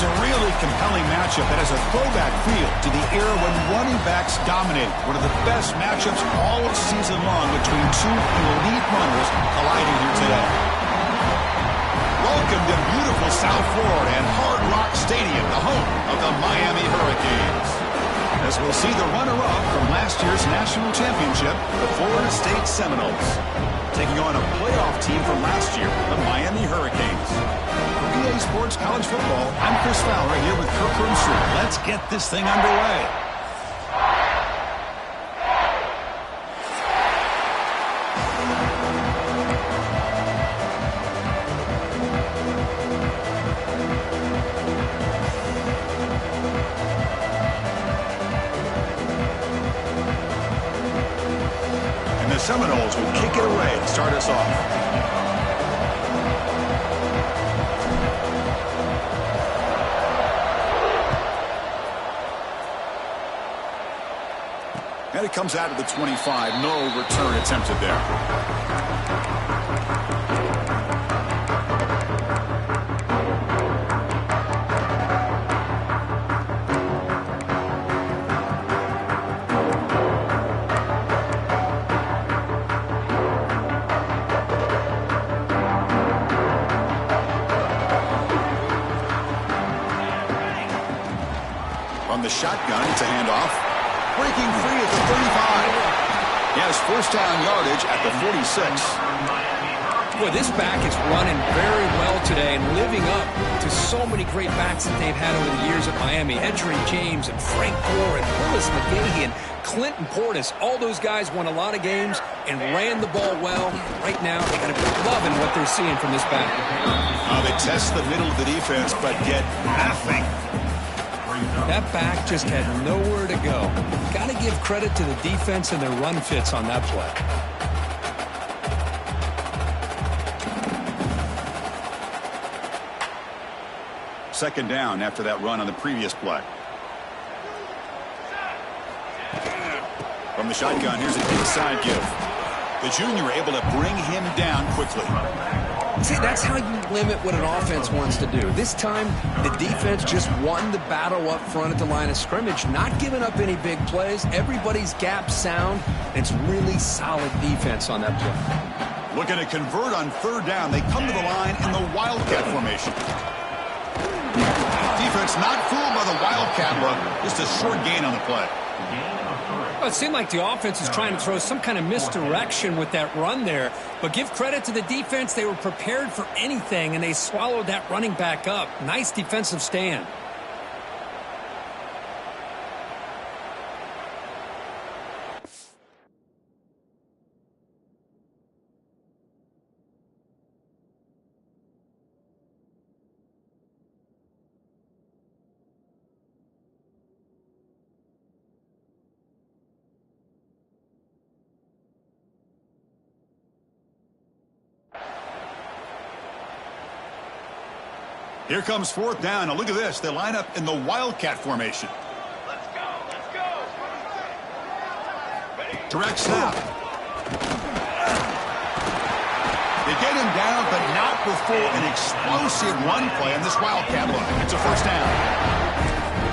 It's a really compelling matchup that has a throwback feel to the era when running backs dominated. One of the best matchups all season long between two elite runners colliding here today. Welcome to beautiful South Florida and Hard Rock Stadium, the home of the Miami Hurricanes. As we'll see the runner-up from last year's national championship, the Florida State Seminoles, taking on a playoff team from last year, the Miami Hurricanes. For EA Sports College Football, I'm Chris Fowler here with Kirk Rumstree. Let's get this thing underway. Seminoles will kick it away and start us off. And it comes out of the 25. No return attempted there. The shotgun, it's a handoff. Breaking free at the 35. He has first down yardage at the 46. Boy, this back is running very well today and living up to so many great backs that they've had over the years at Miami. Edgerrin James and Frank Gore and Willis McGahee and Clinton Portis. All those guys won a lot of games and ran the ball well. Right now, they're going to be loving what they're seeing from this back. They test the middle of the defense, but get nothing. That back just had nowhere to go. Got to give credit to the defense and their run fits on that play. Second down after that run on the previous play. From the shotgun, here's an inside give. The junior able to bring him down quickly. See, that's how you limit what an offense wants to do. This time, the defense just won the battle up front at the line of scrimmage, not giving up any big plays. Everybody's gap sound. It's really solid defense on that play. Looking to convert on third down. They come to the line in the Wildcat formation. Defense not fooled by the Wildcat look. Just a short gain on the play. Well, it seemed like the offense was trying to throw some kind of misdirection with that run there. But give credit to the defense. They were prepared for anything, and they swallowed that running back up. Nice defensive stand. Here comes fourth down. Now look at this. They line up in the Wildcat formation. Let's go. Let's go. Direct snap. They get him down, but not before an explosive run play on this Wildcat look. It's a first down.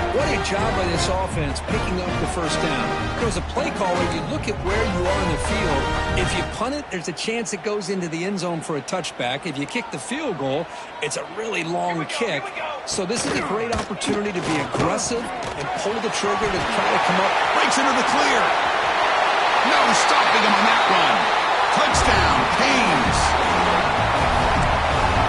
What a job by this offense picking up the first down. As a play caller, you look at where you are in the field. If you punt it, there's a chance it goes into the end zone for a touchback. If you kick the field goal, it's a really long kick. So this is a great opportunity to be aggressive and pull the trigger to try to come up. Breaks into the clear. No stopping him on that run. Touchdown, Canes.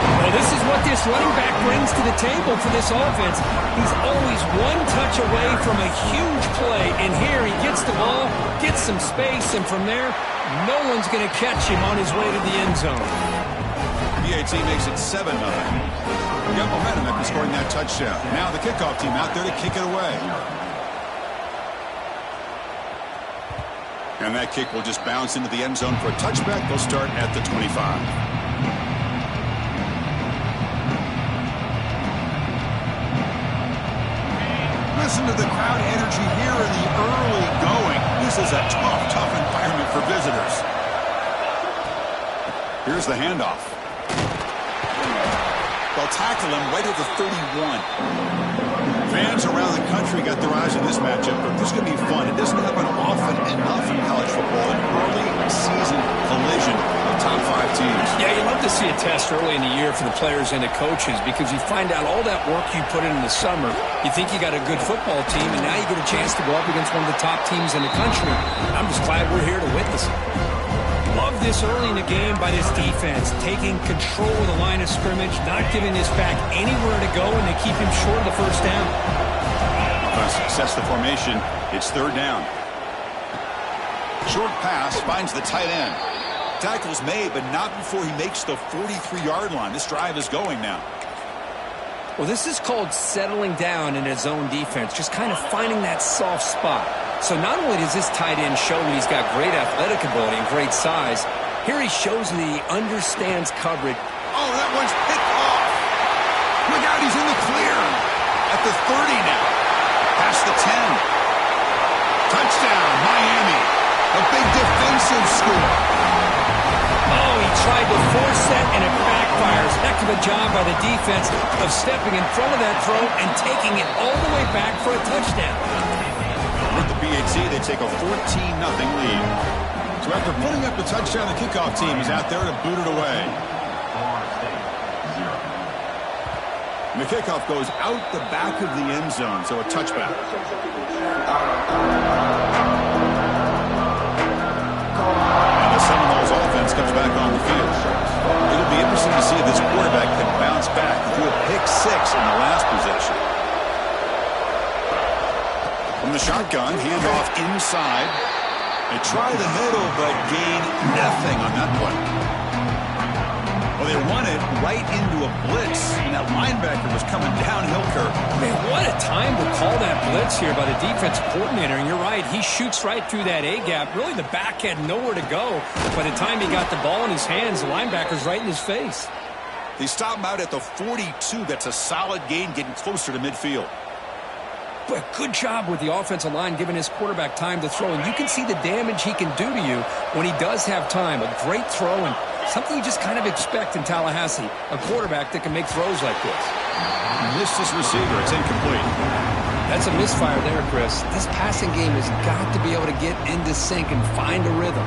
Well, this is what this running back brings to the table for this offense. He's always one touch away from a huge play. And here he gets the ball, gets some space, and from there, no one's going to catch him on his way to the end zone. BAT makes it 7-0. We got momentum after scoring that touchdown. Now the kickoff team out there to kick it away. And that kick will just bounce into the end zone for a touchback. They'll start at the 25. Listen to the crowd energy here in the early going. This is a tough environment for visitors. Here's the handoff. The They'll tackle him right at the 31. Fans around the country got their eyes on this matchup, but this is going to be fun. It doesn't happen often enough in college football, an early season collision of top 5 teams. Yeah, you love to see a test early in the year for the players and the coaches because you find out all that work you put in the summer. You think you got a good football team, and now you get a chance to go up against one of the top teams in the country. I'm just glad we're here to witness it. Love this early in the game by this defense, taking control of the line of scrimmage, not giving this back anywhere to go, and they keep him short of the first down. Success the formation. It's 3rd down. Short pass finds the tight end. Tackle's made, but not before he makes the 43-yard line. This drive is going now. Well, this is called settling down in his own defense, just kind of finding that soft spot. So not only does this tight end show that he's got great athletic ability and great size, here he shows that he understands coverage. Oh, that one's picked off. Look out, he's in the clear. At the 30 now. Past the 10. Touchdown, Miami. A big defensive score. Oh, he tried to force that, and it backfires. Heck of a job by the defense of stepping in front of that throw and taking it all the way back for a touchdown. With the BHC, they take a 14-0 lead. So after putting up the touchdown, the kickoff team is out there to boot it away. And the kickoff goes out the back of the end zone, so a touchback. And the Seminoles offense comes back on the field. It'll be interesting to see if this quarterback can bounce back. He threw a pick 6 in the last possession. From the shotgun, handoff inside. They try the middle, but gain nothing on that play. Well, they run it right into a blitz, and that linebacker was coming downhill curve. Man, what a time to call that blitz here by the defensive coordinator. And you're right, he shoots right through that A-gap. Really, the back had nowhere to go. By the time he got the ball in his hands, the linebacker's right in his face. They stop him out at the 42. That's a solid gain, getting closer to midfield. But good job with the offensive line giving his quarterback time to throw. And you can see the damage he can do to you when he does have time. A great throw and something you just kind of expect in Tallahassee. A quarterback that can make throws like this. Missed his receiver. It's incomplete. That's a misfire there, Chris. This passing game has got to be able to get into sync and find a rhythm.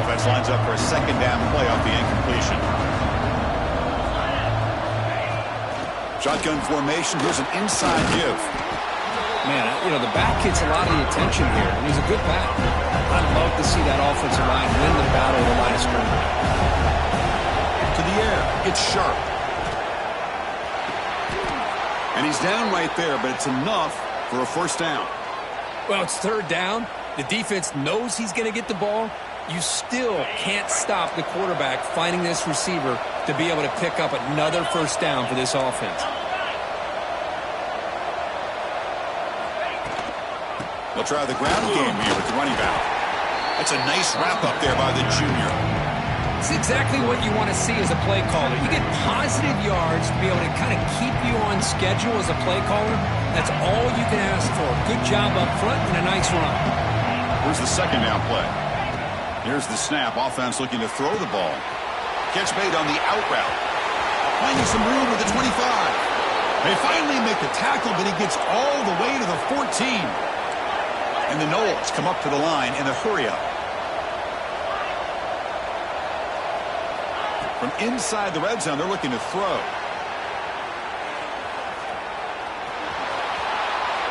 Offense lines up for a 2nd down play off the incompletion. Shotgun formation. Here's an inside give. Man, you know, the back gets a lot of the attention here, and he's a good back. I'd love to see that offensive line win the battle of the line of scrimmage. To the air. It's sharp. And he's down right there, but it's enough for a 1st down. Well, it's 3rd down. The defense knows he's going to get the ball. You still can't stop the quarterback finding this receiver to be able to pick up another 1st down for this offense. They'll try the ground game here with the running back. That's a nice wrap-up there by the junior. It's exactly what you want to see as a play caller. You get positive yards to be able to kind of keep you on schedule as a play caller. That's all you can ask for. Good job up front and a nice run. Here's the 2nd down play. Here's the snap. Offense looking to throw the ball. Catch made on the out route. Finding some room with the 25. They finally make the tackle, but he gets all the way to the 14. And the Noles come up to the line in a hurry-up. From inside the red zone, they're looking to throw.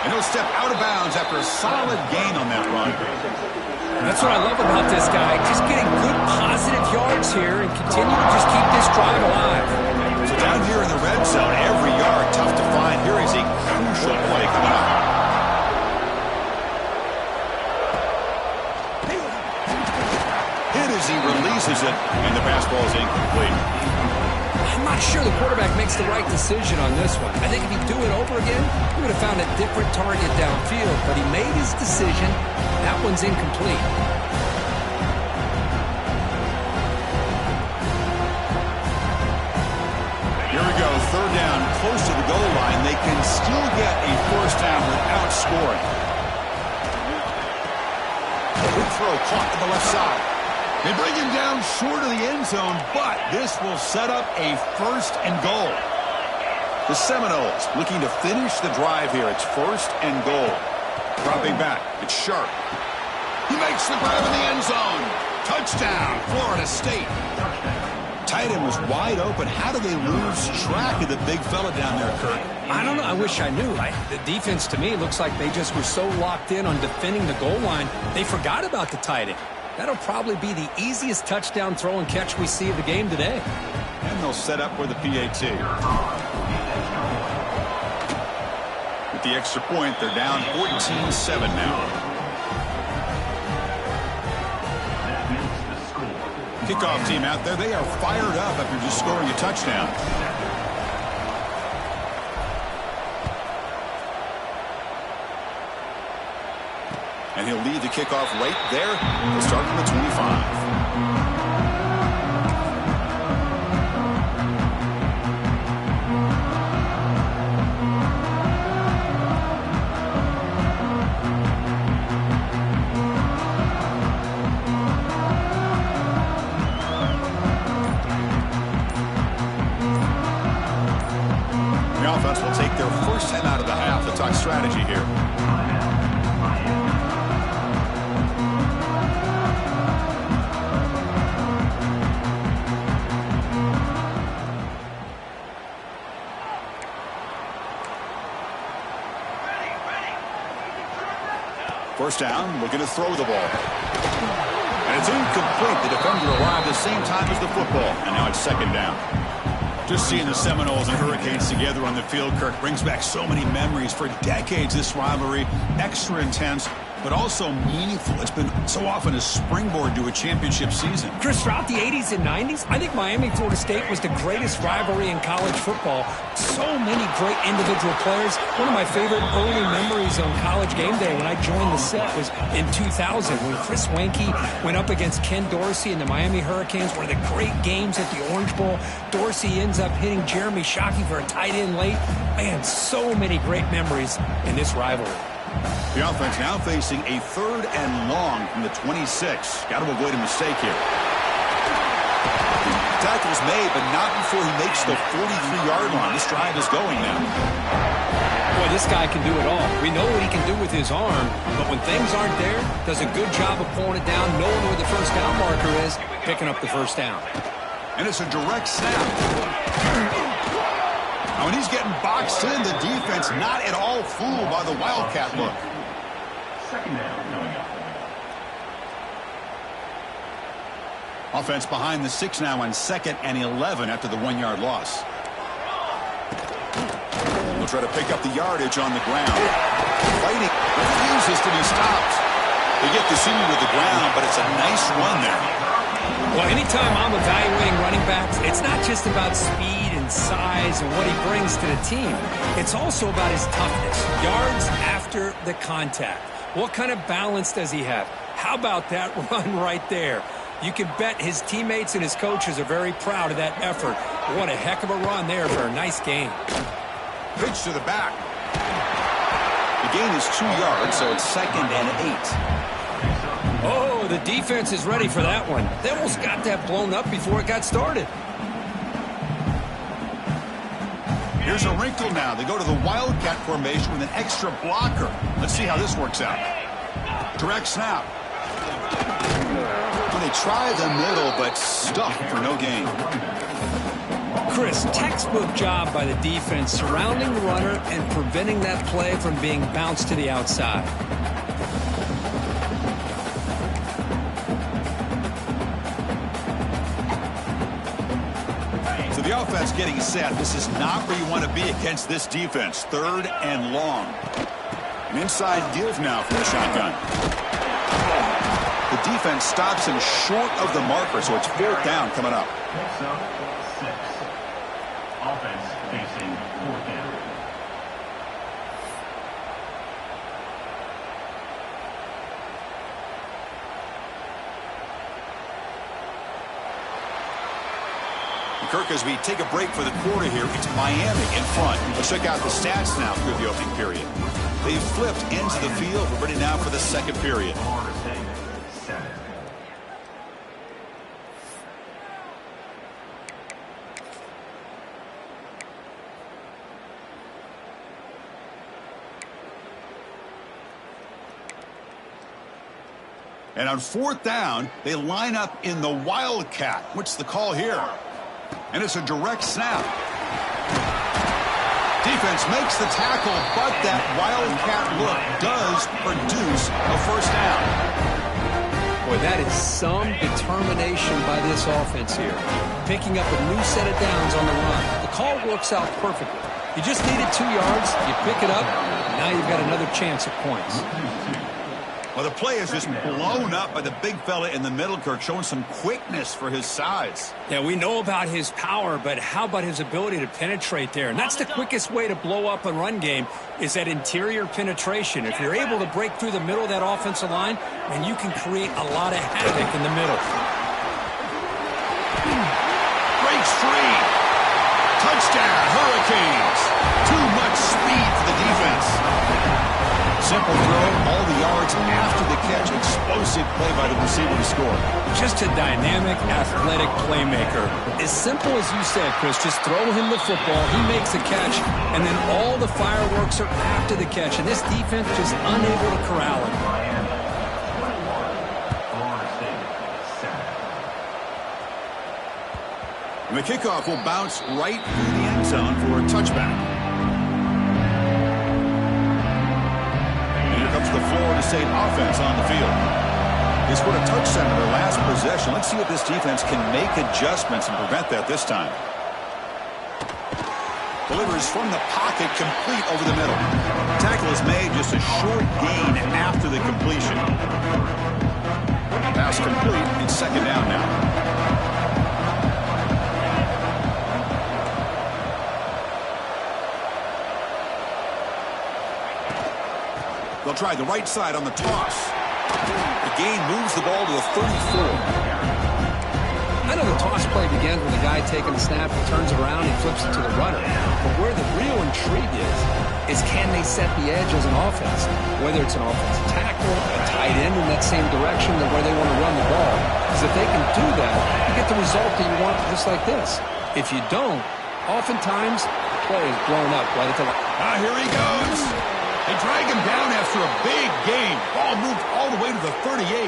And he'll step out of bounds after a solid gain on that run. That's what I love about this guy. Just getting good positive yards here and continue to just keep this drive alive. So down here in the red zone, every yard tough to find. Here is a crucial play coming up. Hit as he releases it, and the pass ball is incomplete. I'm not sure the quarterback makes the right decision on this one. I think if he'd do it over again, he would have found a different target downfield. But he made his decision. That one's incomplete. Here we go, 3rd down, close to the goal line. They can still get a 1st down without scoring. Good throw, caught to the left side. They bring him down short of the end zone, but this will set up a 1st and goal. The Seminoles looking to finish the drive here. It's 1st and goal. Dropping back. It's Sharp. He makes the grab in the end zone. Touchdown, Florida State. Tight end was wide open. How do they lose track of the big fella down there, Kirk? I don't know. I wish I knew. The defense, to me, looks like they just were so locked in on defending the goal line, they forgot about the tight end. That'll probably be the easiest touchdown throw and catch we see of the game today. And they'll set up for the PAT. With the extra point, they're down 14-7 now. Kickoff team out there, they are fired up after just scoring a touchdown. And he'll lead the kickoff right there. He'll start from the 25. The offense will take their first time out of the half to talk strategy here. First down, looking to throw the ball. And it's incomplete. The defender arrived at the same time as the football. And now it's 2nd down. Just seeing the Seminoles and Hurricanes together on the field, Kirk, brings back so many memories. For decades, this rivalry, extra intense, but also meaningful. It's been so often a springboard to a championship season. Chris, throughout the 80s and 90s, I think Miami-Florida State was the greatest rivalry in college football. So many great individual players. One of my favorite early memories on College Game Day when I joined the set was in 2000 when Chris Weinke went up against Ken Dorsey and the Miami Hurricanes. One of the great games at the Orange Bowl. Dorsey ends up hitting Jeremy Shockey for a tight end late. Man, so many great memories in this rivalry. The offense now facing a 3rd and long from the 26. Got to avoid a mistake here. Tackle's made, but not before he makes the 43-yard line. This drive is going now. Boy, this guy can do it all. We know what he can do with his arm, but when things aren't there, does a good job of pulling it down, knowing where the first down marker is, picking up the first down. And it's a direct snap. Now, when he's getting boxed in, the defense not at all fooled by the Wildcat look. 2nd down coming up. Offense behind the 6 now on 2nd and 11 after the 1-yard loss. They'll try to pick up the yardage on the ground. Fighting refuses to be stopped. They get the senior with the ground, but it's a nice run there. Well, anytime I'm evaluating running backs, it's not just about speed and size and what he brings to the team. It's also about his toughness. Yards after the contact. What kind of balance does he have? How about that run right there? You can bet his teammates and his coaches are very proud of that effort. What a heck of a run there for a nice game. Pitch to the back. The gain is 2 yards, so it's 2nd and 8. Oh, the defense is ready for that one. They almost got that blown up before it got started. Here's a wrinkle now. They go to the Wildcat formation with an extra blocker. Let's see how this works out. Direct snap. Well, they try the middle, but stuck for no gain. Chris, textbook job by the defense surrounding the runner and preventing that play from being bounced to the outside. So the offense getting set. This is not where you want to be against this defense. 3rd and long. An inside give now from the shotgun. The defense stops him short of the marker, so it's 4th down coming up. Next up, 6. Offense facing 4th down. Kirk, as we take a break for the quarter here, it's Miami in front. Let's check out the stats now through the opening period. They've flipped into the field. We're ready now for the 2nd period. And on 4th down, they line up in the Wildcat. What's the call here? And it's a direct snap. Defense makes the tackle, but that Wildcat look does produce a first down. Boy, that is some determination by this offense here. Picking up a new set of downs on the run. The call works out perfectly. You just needed 2 yards, you pick it up, and now you've got another chance at points. Well, the play is just blown up by the big fella in the middle, Kirk, showing some quickness for his size. Yeah, we know about his power, but how about his ability to penetrate there? And that's the quickest way to blow up a run game, is that interior penetration. If you're able to break through the middle of that offensive line, then you can create a lot of havoc in the middle. Breaks free. Touchdown, Hurricanes. Too much speed for the defense. Simple throw, all the yards after the catch. Explosive play by the receiver to score. Just a dynamic, athletic playmaker. As simple as you said, Chris, just throw him the football, he makes a catch, and then all the fireworks are after the catch. And this defense just unable to corral him. And the kickoff will bounce right through the end zone for a touchback. Comes the Florida State offense on the field. They scored a touchdown in their last possession. Let's see if this defense can make adjustments and prevent that this time. Delivers from the pocket, complete over the middle. Tackle is made, just a short gain after the completion. Pass complete. It's 2nd down now. They'll try the right side on the toss. The gain moves the ball to the 34. I know the toss play begins with the guy taking the snap and turns around and flips it to the runner. But where the real intrigue is can they set the edge as an offense? Whether it's an offensive tackle, a tight end in that same direction than where they want to run the ball. Because if they can do that, you get the result that you want just like this. If you don't, oftentimes the play is blown up right at the line. Here he goes. They drag him down after a big gain. Ball moved all the way to the 38.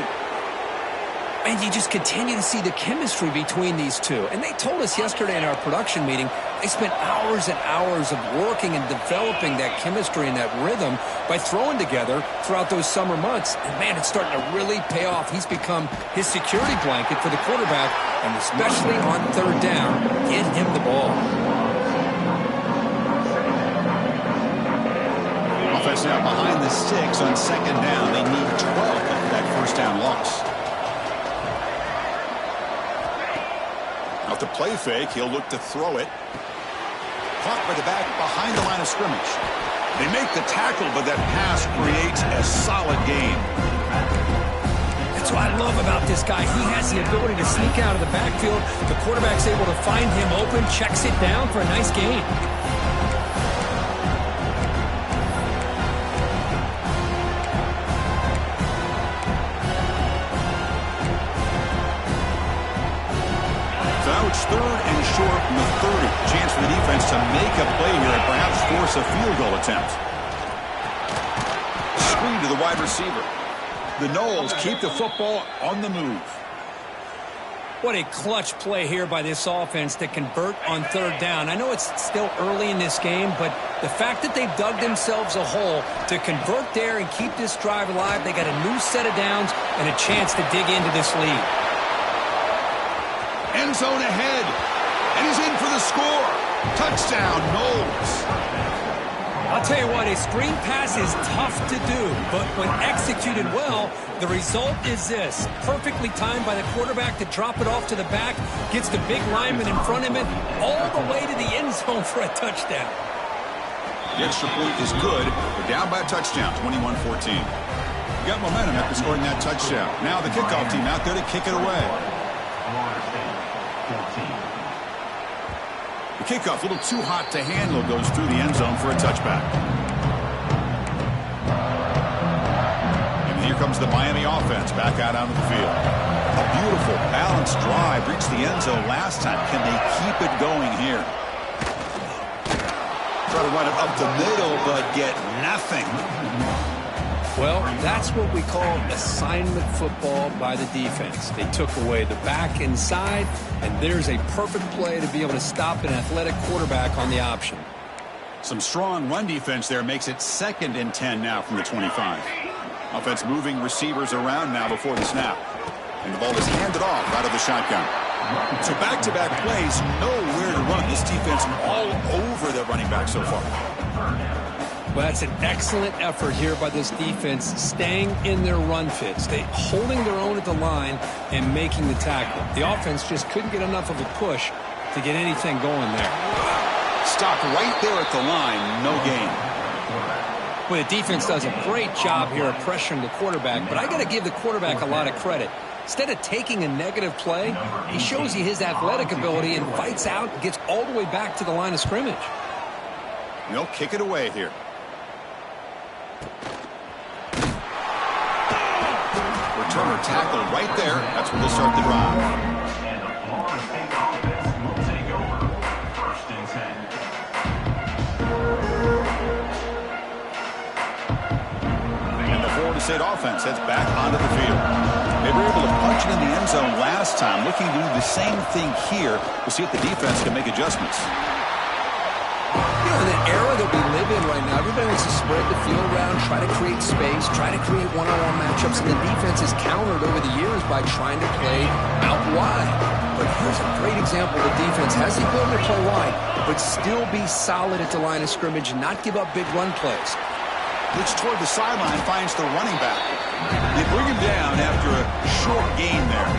And you just continue to see the chemistry between these two. And they told us yesterday in our production meeting, they spent hours and hours of working and developing that chemistry and that rhythm by throwing together throughout those summer months. And, man, it's starting to really pay off. He's become his security blanket for the quarterback, and especially on 3rd down, get him the ball. Offense now behind the sticks on 2nd down. They need 12 of that first down loss. Off the play fake, he'll look to throw it. Caught by the back behind the line of scrimmage. They make the tackle, but that pass creates a solid gain. That's what I love about this guy. He has the ability to sneak out of the backfield. The quarterback's able to find him open, checks it down for a nice gain. It's 3rd and short from the 30. Chance for the defense to make a play here and perhaps force a field goal attempt. Screen to the wide receiver. The Noles keep the football on the move. What a clutch play here by this offense to convert on 3rd down. I know it's still early in this game, but the fact that they've dug themselves a hole to convert there and keep this drive alive, they got a new set of downs and a chance to dig into this lead. End zone ahead, and he's in for the score. Touchdown, Noles. I'll tell you what, a screen pass is tough to do, but when executed well, the result is this. Perfectly timed by the quarterback to drop it off to the back, gets the big lineman in front of him, all the way to the end zone for a touchdown. The extra point is good. They're down by a touchdown, 21-14. Got momentum after scoring that touchdown. Now the kickoff team out there to kick it away. The kickoff, a little too hot to handle, goes through the end zone for a touchback. And here comes the Miami offense back out onto the field. A beautiful, balanced drive. Reached the end zone last time. Can they keep it going here? Try to run it up the middle, but get nothing. Well, that's what we call assignment football by the defense. They took away the back inside, and there's a perfect play to be able to stop an athletic quarterback on the option. Some strong run defense there makes it 2nd and 10 now from the 25. Offense moving receivers around now before the snap. And the ball is handed off out of the shotgun. So back-to-back plays, nowhere to run. This defense all over the running back so far. Well, that's an excellent effort here by this defense, staying in their run fits. They holding their own at the line and making the tackle. The offense just couldn't get enough of a push to get anything going there. Stopped right there at the line, no gain. Well, the defense does a great job here of pressuring the quarterback, but I got to give the quarterback a lot of credit. Instead of taking a negative play, he shows you his athletic ability and fights out and gets all the way back to the line of scrimmage. They'll kick it away here. Returner tackle right there. That's where they'll start the drive. And the Florida State offense will take over 1st and 10. And the Florida State offense heads back onto the field. They were able to punch it in the end zone last time, looking to do the same thing here to see if the defense can make adjustments. You know, in the era that we live in right now, everybody wants to spread the field around, try to create space, try to create one-on-one matchups, and the defense is countered over the years by trying to play out wide. But here's a great example. The defense has the ability to play wide, but still be solid at the line of scrimmage and not give up big run plays. Looks toward the sideline, finds the running back. They bring him down after a short gain there.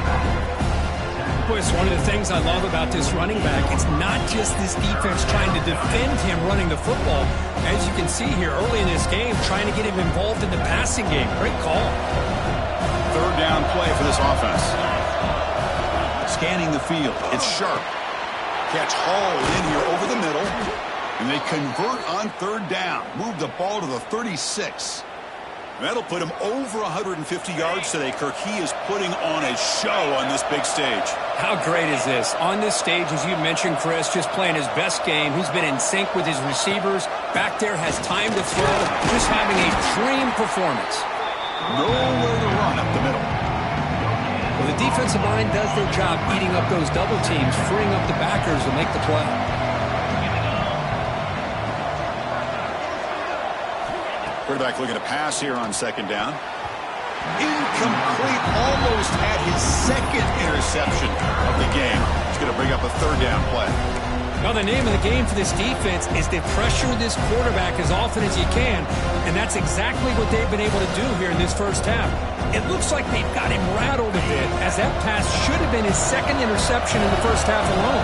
Boy, it's one of the things I love about this running back. It's not just this defense trying to defend him running the football. As you can see here early in this game, trying to get him involved in the passing game. Great call. 3rd down play for this offense. Scanning the field. It's sharp. Catch hauled in here over the middle. And they convert on 3rd down. Move the ball to the 36. That'll put him over 150 yards today, Kirk. He is putting on a show on this big stage. How great is this? On this stage, as you mentioned, Chris, just playing his best game. He's been in sync with his receivers. Back there, has time to throw. Just having a dream performance. Nowhere to run up the middle. Well, the defensive line does their job eating up those double teams, freeing up the backers to make the play. Quarterback looking to pass here on 2nd down. Incomplete, almost had his 2nd interception of the game. He's going to bring up a 3rd down play. Now, the name of the game for this defense is to pressure this quarterback as often as you can, and that's exactly what they've been able to do here in this first half. It looks like they've got him rattled a bit, as that pass should have been his 2nd interception in the first half alone.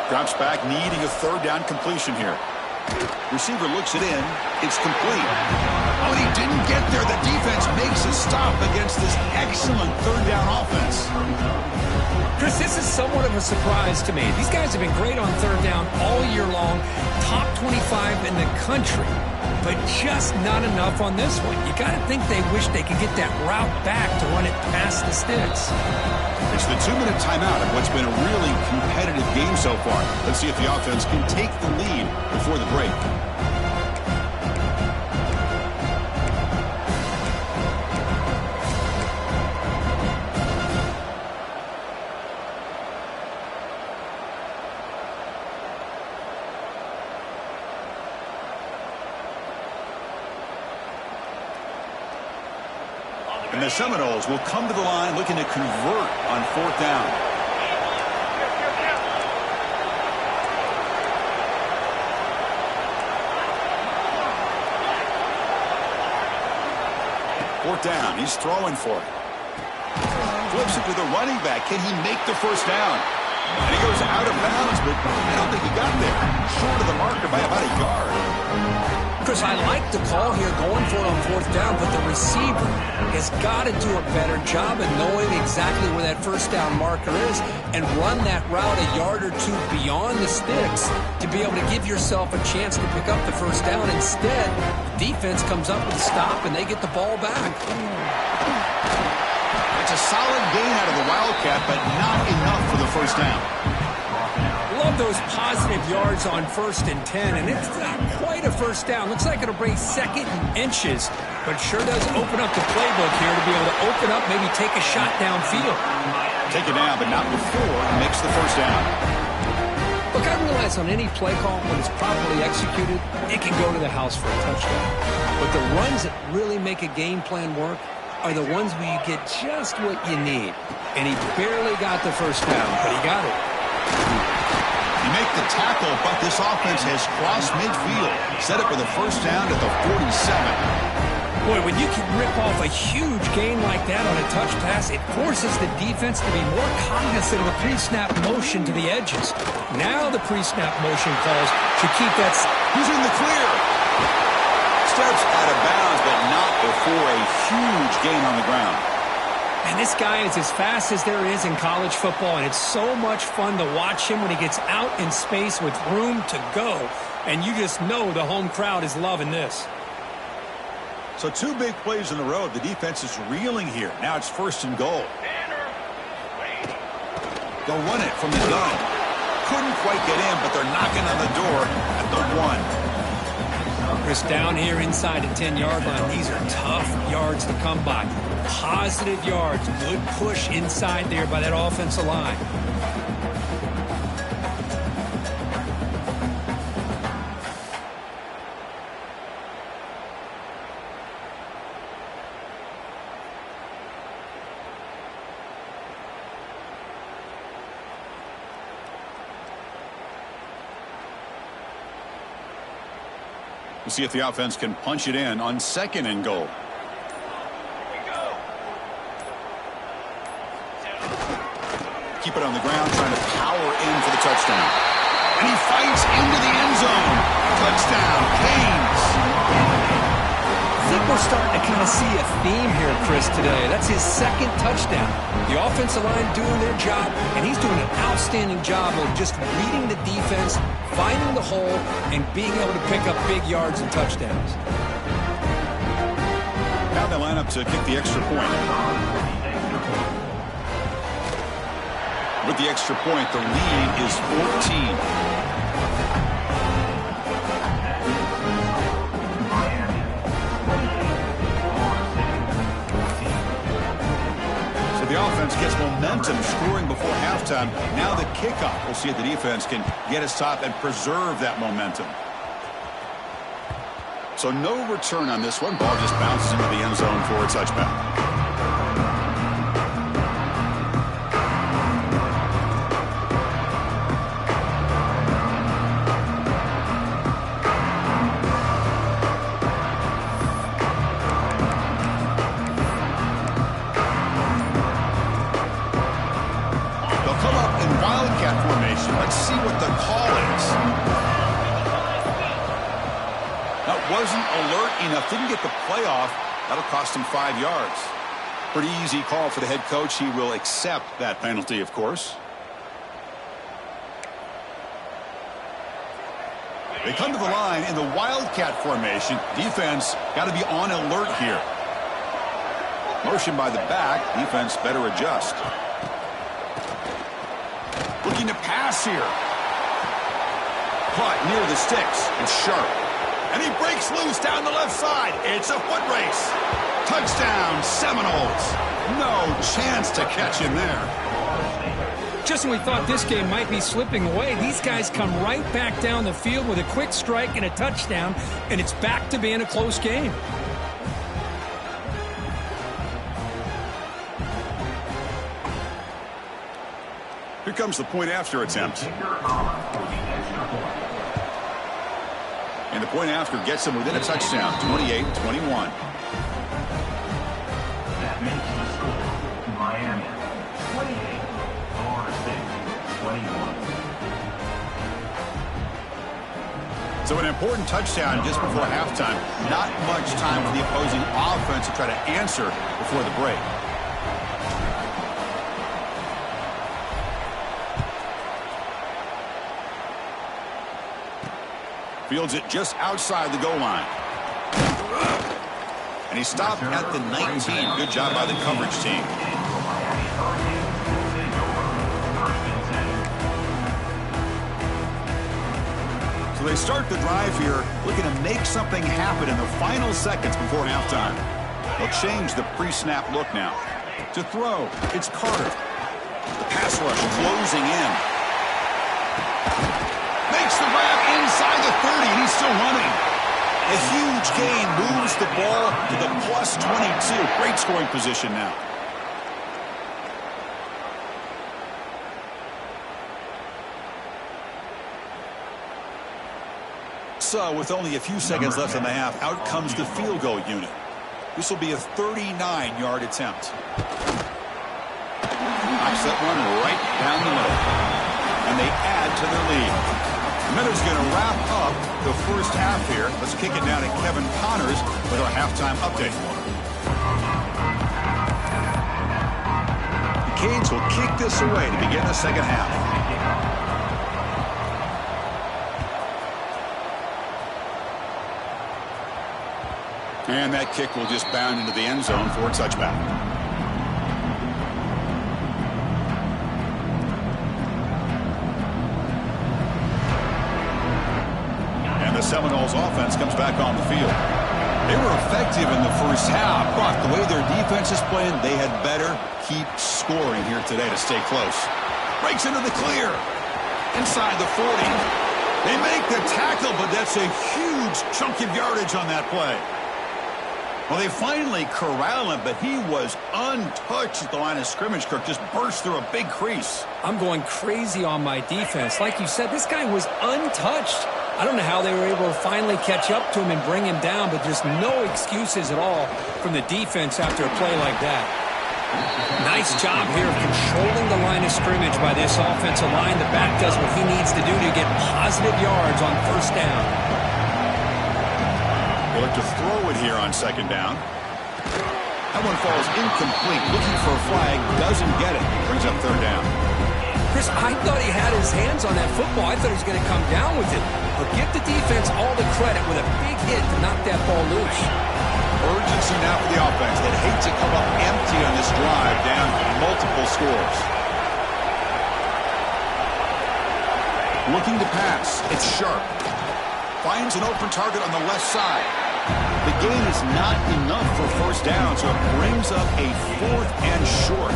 Drops back, needing a 3rd down completion here. Receiver looks it in. It's complete. Oh, he didn't get there. The defense makes a stop against this excellent 3rd down offense. Chris, this is somewhat of a surprise to me. These guys have been great on 3rd down all year long. Top 25 in the country. But just not enough on this one. You got to think they wish they could get that route back to run it past the sticks. It's the 2-minute timeout of what's been a really competitive game so far. Let's see if the offense can take the lead before the break. And the Seminoles will come to the line looking to convert on 4th down. Fourth down. He's throwing for it. Flips it to the running back. Can he make the 1st down? And he goes out of bounds, but I don't think he got there. Short of the marker by about a yard. Chris, I like the call here going for it on 4th down, but the receiver has got to do a better job of knowing exactly where that 1st down marker is and run that route a yard or two beyond the sticks to be able to give yourself a chance to pick up the 1st down. Instead, the defense comes up with a stop and they get the ball back. It's a solid gain out of the Wildcat, but not enough for the 1st down. love those positive yards on 1st and 10, and it's not quite a first down. Looks like it'll bring 2nd and inches, but sure does open up the playbook here to be able to open up, maybe take a shot downfield. Take it down, but not before it makes the first down. Look, I realize on any play call, when it's properly executed, it can go to the house for a touchdown. But the runs that really make a game plan work are the ones where you get just what you need. And he barely got the first down, but he got it. You make the tackle, but this offense has crossed midfield. Set up with a first down at the 47. Boy, when you can rip off a huge gain like that on a touch pass, it forces the defense to be more cognizant of the pre-snap motion to the edges. Now the pre-snap motion calls should keep that. He's in the clear. Steps out of bounds, but not before a huge gain on the ground. And this guy is as fast as there is in college football, and it's so much fun to watch him when he gets out in space with room to go. And you just know the home crowd is loving this. So 2 big plays in a row. The defense is reeling here. Now it's 1st and goal. They'll run it from the gun. Couldn't quite get in, but they're knocking on the door at the 1. Chris, down here inside the 10-yard line, these are tough yards to come by. Positive yards, good push inside there by that offensive line. We'll see if the offense can punch it in on 2nd and goal. Keep it on the ground, trying to power in for the touchdown. And he fights into the end zone. Touchdown, Canes. I think we're starting to kind of see a theme here, Chris, today. That's his 2nd touchdown. The offensive line doing their job, and he's doing an outstanding job of just reading the defense, finding the hole, and being able to pick up big yards and touchdowns. Now they line up to kick the extra point. With the extra point, the lead is 14. The offense gets momentum scoring before halftime. Now the kickoff. We'll see if the defense can get us top and preserve that momentum. So no return on this one. Ball just bounces into the end zone for a touchback. Let's see what the call is. That wasn't alert enough. Didn't get the playoff. That'll cost him 5 yards. Pretty easy call for the head coach. He will accept that penalty, of course. They come to the line in the Wildcat formation. Defense got to be on alert here. Motion by the back. Defense better adjust. Looking to pass here. Caught near the sticks. It's sharp. And he breaks loose down the left side. It's a foot race. Touchdown, Seminoles. No chance to catch him there. Just when we thought this game might be slipping away, these guys come right back down the field with a quick strike and a touchdown, and it's back to being a close game. Here comes the point after attempt. And the point after gets him within a touchdown, 28-21. That makes the score Miami 28, Florida State 21. So an important touchdown just before halftime. Not much time for the opposing offense to try to answer before the break. Fields it just outside the goal line. And he stopped at the 19. Good job by the coverage team. they start the drive here, looking to make something happen in the final seconds before halftime. They'll change the pre-snap look now. To throw, it's Carter. The pass rush closing in. Makes the grab inside the 30, and he's still running. A huge gain moves the ball to the plus 22. Great scoring position now. So, with only a few seconds left in the half, out comes the field goal unit. This will be a 39-yard attempt. Knocks that one right down the middle. And they add to their lead. Miller's going to wrap up the first half here. Let's kick it down to Kevin Connors with our halftime update. The Canes will kick this away to begin the second half. And that kick will just bound into the end zone for a touchback. And the Seminoles offense comes back on the field. They were effective in the first half, but the way their defense is playing, they had better keep scoring here today to stay close. Breaks into the clear. Inside the 40. They make the tackle, but that's a huge chunk of yardage on that play. Well, they finally corral him, but he was untouched at the line of scrimmage. Kirk just burst through a big crease. I'm going crazy on my defense. Like you said, this guy was untouched. I don't know how they were able to finally catch up to him and bring him down, but there's no excuses at all from the defense after a play like that. Nice job here of controlling the line of scrimmage by this offensive line. The back does what he needs to do to get positive yards on first down. They look to throw it here on second down. That one falls incomplete. Looking for a flag. Doesn't get it. Brings up third down. Chris, I thought he had his hands on that football. I thought he was going to come down with it. But give the defense all the credit with a big hit to knock that ball loose. Urgency now for the offense. They'd hate to come up empty on this drive, down multiple scores. Looking to pass. It's Sharp. Finds an open target on the left side. The gain is not enough for first down, so it brings up a 4th and short.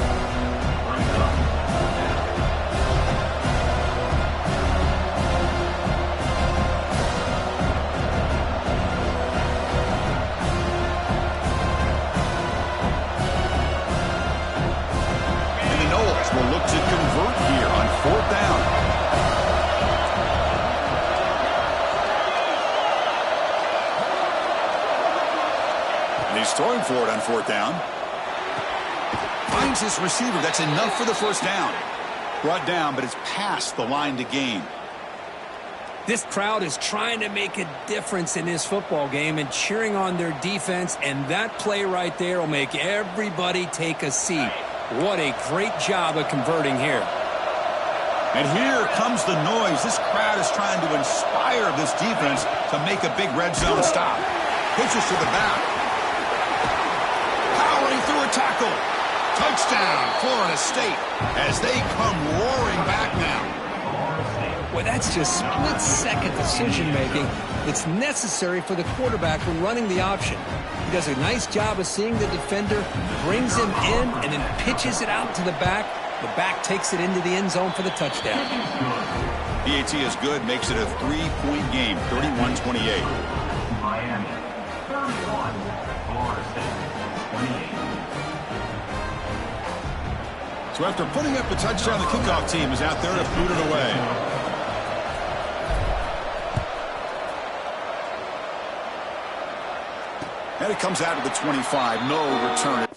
And the Noles will look to convert here on 4th down. He's throwing for it on 4th down. Finds his receiver. That's enough for the first down. Brought down, but it's past the line to gain. This crowd is trying to make a difference in this football game and cheering on their defense, and that play right there will make everybody take a seat. What a great job of converting here. And here comes the noise. This crowd is trying to inspire this defense to make a big red zone stop. Pitches to the back. Through a tackle. Touchdown, Florida State, as they come roaring back now. Well, that's just split-second decision-making that's necessary for the quarterback when running the option. He does a nice job of seeing the defender, brings him in, and then pitches it out to the back. The back takes it into the end zone for the touchdown. BAT is good, makes it a 3-point game, 31-28. Miami, 31, Florida State, 28. So after putting up the touchdown, the kickoff team is out there to boot it away. And it comes out of the 25. No return.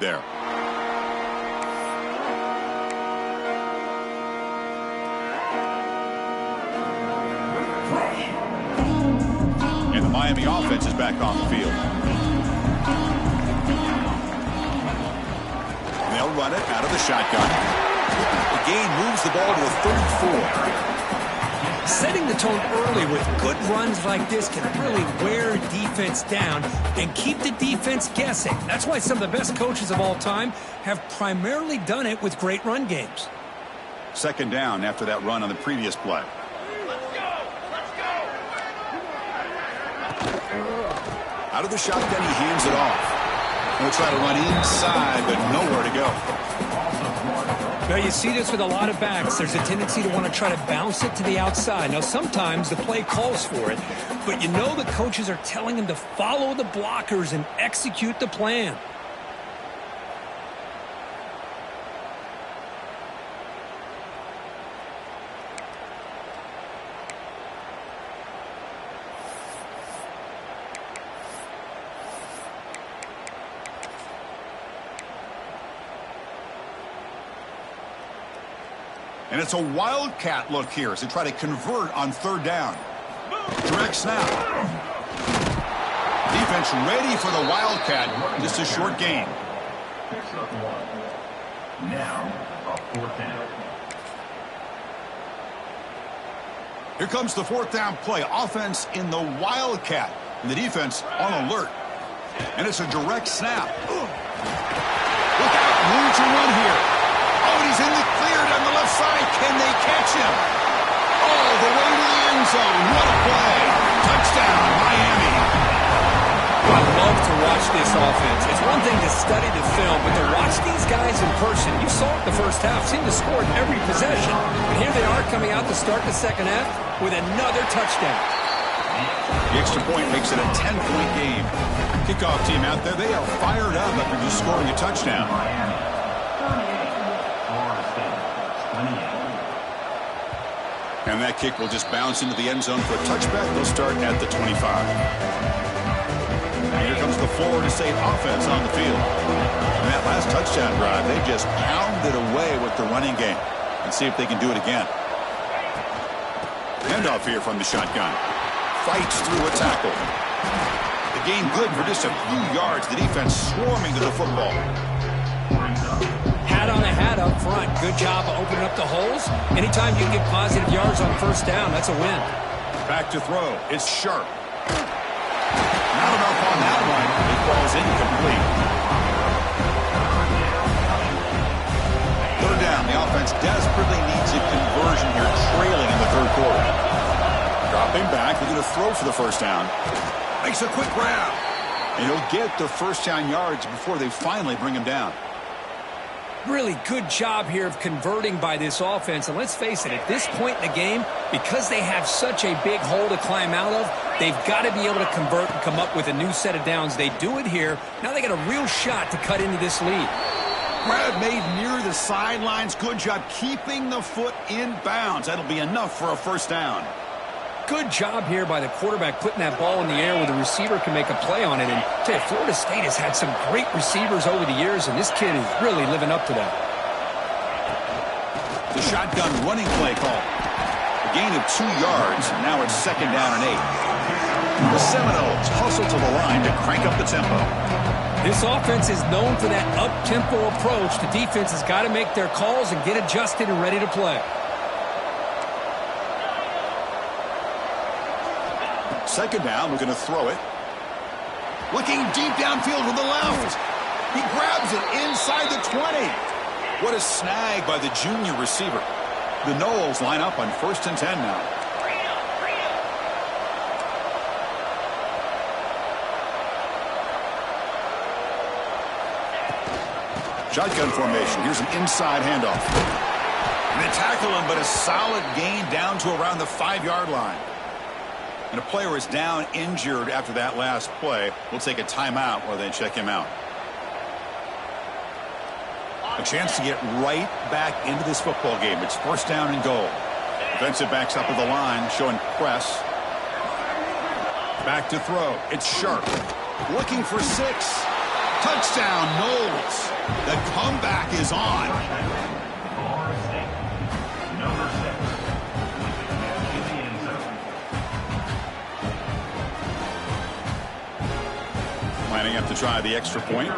there. And the Miami offense is back on the field. They'll run it out of the shotgun. The gain moves the ball to a 34. Setting the tone early with good runs like this can really wear defense down and keep the defense guessing. That's why some of the best coaches of all time have primarily done it with great run games. Second down after that run on the previous play. Out of the shotgun, he hands it off. We'll try to run inside, but nowhere to go. Now, you see this with a lot of backs. There's a tendency to want to try to bounce it to the outside. Now, sometimes the play calls for it, but you know the coaches are telling them to follow the blockers and execute the plan. And it's a wildcat look here as they try to convert on third down. Direct snap. Defense ready for the wildcat. Just a short gain. Picks up one. Now, a fourth down. Here comes the fourth down play. Offense in the wildcat. And the defense on alert. And it's a direct snap. Look out. Room to run here. Oh, he's in the clear down the left side. Can they catch him? All the way to the end zone. What a play. Touchdown, Miami. I love to watch this offense. It's one thing to study the film, but to watch these guys in person, you saw it the first half, seemed to score every possession. But here they are coming out to start the second half with another touchdown. The extra point makes it a 10-point game. Kickoff team out there, they are fired up after just scoring a touchdown. And that kick will just bounce into the end zone for a touchback. They'll start at the 25. And here comes the Florida State offense on the field. And that last touchdown drive, they just pounded away with the running game. And see if they can do it again. Handoff here from the shotgun. Fights through a tackle. The gain good for just a few yards. The defense swarming to the football. Hat on a hat up front. Good job of opening up the holes. Anytime you can get positive yards on first down, that's a win. Back to throw. It's sharp. Not enough on that one. It falls incomplete. Third down. The offense desperately needs a conversion here, trailing in the third quarter. Dropping back. They're going to throw for the first down. Makes a quick grab. And he'll get the first down yards before they finally bring him down. Really good job here of converting by this offense. And let's face it, at this point in the game, because they have such a big hole to climb out of, they've got to be able to convert and come up with a new set of downs. They do it here. Now they got a real shot to cut into this lead. Grab made near the sidelines. Good job keeping the foot in bounds. That'll be enough for a first down. Good job here by the quarterback putting that ball in the air where the receiver can make a play on it. And I tell you, Florida State has had some great receivers over the years, and this kid is really living up to that. The shotgun running play call. A gain of 2 yards. Now it's second down and 8. The Seminoles hustle to the line to crank up the tempo. This offense is known for that up-tempo approach. The defense has got to make their calls and get adjusted and ready to play. Second down, we're going to throw it. Looking deep downfield to the left. He grabs it inside the 20. What a snag by the junior receiver. The Noles line up on 1st and 10 now. Shotgun formation. Here's an inside handoff. And they tackle him, but a solid gain down to around the 5-yard line. And a player is down injured after that last play. We'll take a timeout while they check him out. A chance to get right back into this football game. It's first down and goal. Defensive backs up at the line, showing press. Back to throw. It's Sharp. Looking for 6. Touchdown, Knowles. The comeback is on. Florida State, number 6, with the catch in the end zone. Lining up to try the extra point.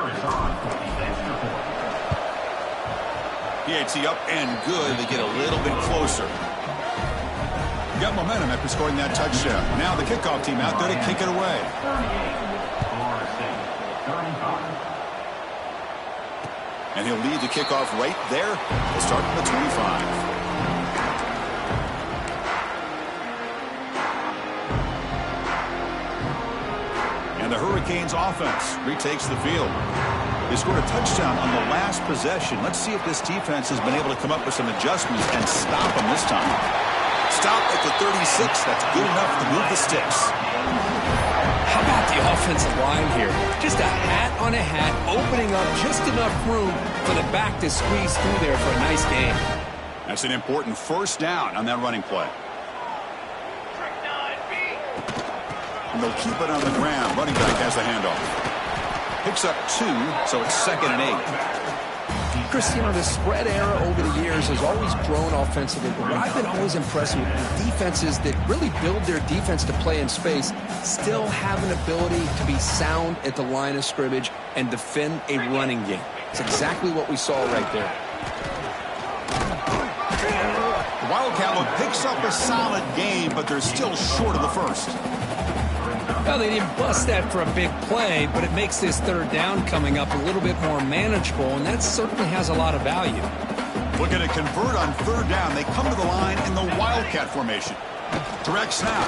PAT up and good. They get a little bit closer. Got momentum after scoring that touchdown. Now the kickoff team out there to kick it away. 38, Florida State, 35. And he'll lead the kickoff right there. We'll start from the 25. And the Hurricanes offense retakes the field. They scored a touchdown on the last possession. Let's see if this defense has been able to come up with some adjustments and stop them this time. Stop at the 36. That's good enough to move the sticks. How about the offensive line here? Just a hat on a hat, opening up just enough room for the back to squeeze through there for a nice gain. That's an important first down on that running play. And they'll keep it on the ground. Running back has the handoff. Picks up 2, so it's 2nd and 8. Chris, you know, the spread era over the years has always grown offensively, but what I've been always impressed with defenses that really build their defense to play in space still have an ability to be sound at the line of scrimmage and defend a running game. It's exactly what we saw right there. The Wildcat look picks up a solid game, but they're still short of the first. Well, they didn't bust that for a big play, but it makes this third down coming up a little bit more manageable, and that certainly has a lot of value. Looking to convert on third down. They come to the line in the Wildcat formation. Direct snap.